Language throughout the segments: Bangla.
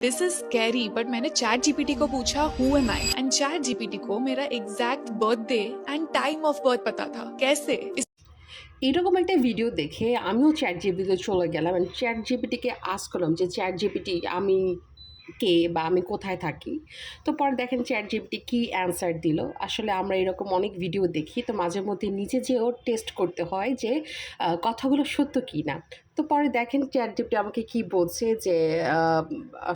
दिस इज स्कैरी बट मैंने चैट जीपीटी को पूछा who am I and chat GPT को मेरा exact birthday and time of birth पता था। कैसे? এরকম একটা ভিডিও দেখে আমিও চ্যাট জিপিটিতে চলে গেলাম and চ্যাট জিপিটিকে আস্ক করলাম যে চ্যাট জিপিটি আমি কে বা আমি কোথায় থাকি। তো পরে দেখেন চ্যাট জিপিটি কী অ্যান্সার দিল। আসলে আমরা এরকম অনেক ভিডিও দেখি, তো মাঝে মধ্যে নিজে যেয়েও টেস্ট করতে হয় যে কথাগুলো সত্য কি না। তো পরে দেখেন চ্যাট জিপিটি আমাকে কি বলছে যে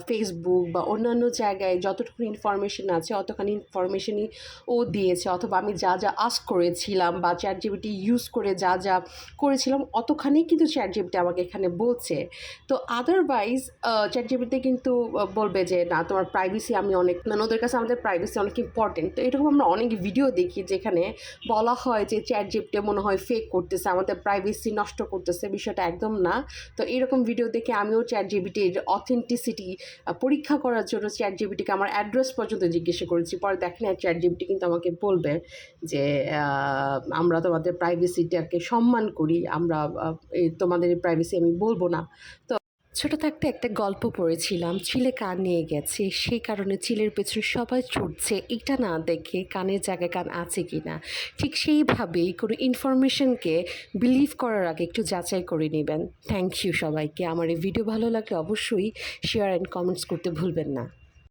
ফেসবুক বা অন্যান্য জায়গায় যতটুকু ইনফরমেশন আছে অতখানি ইনফরমেশনই ও দিয়েছে, অথবা আমি যা যা আস্ক করেছিলাম বা চ্যাট জিপিটি ইউজ করে যা যা করেছিলাম অতখানি কিন্তু চ্যাট জিপিটি আমাকে এখানে বলছে। তো আদারওয়াইজ চ্যাট জিপিটি কিন্তু বলবে যে না, তোমার প্রাইভেসি আমি অনেক, মানে ওদের কাছে আমাদের প্রাইভেসি অনেক ইম্পর্টেন্ট। তো এরকম আমরা অনেক ভিডিও দেখি যেখানে বলা হয় যে চ্যাট জিপিটি মনে হয় ফেক করতেছে, আমাদের প্রাইভেসি নষ্ট করতেছে। বিষয়টা একদম না। তো এরকম ভিডিও দেখে আমিও চ্যাট জিপিটির অথেন্টিসিটি পরীক্ষা করার জন্য চ্যাট জিপিটিকে আমার অ্যাড্রেস পর্যন্ত জিজ্ঞাসা করেছি। পরে দেখেন চ্যাট জিপিটি কিন্তু আমাকে বলবে যে আমরা তোমাদের প্রাইভেসিটাকে সম্মান করি, আমরা তোমাদের প্রাইভেসি আমি বলবো না। তো ছোটো থাকতে একটা গল্প পড়েছিলাম, চিলে কান নিয়ে গেছে, সেই কারণে চিলের পেছনে সবাই ছুটছে, এটা না দেখে কানের জায়গায় কান আছে কি না। ঠিক সেইভাবেই কোনো ইনফরমেশনকে বিলিভ করার আগে একটু যাচাই করে নেবেন। থ্যাংক ইউ সবাইকে। আমার এই ভিডিও ভালো লাগলে অবশ্যই শেয়ার অ্যান্ড কমেন্টস করতে ভুলবেন না।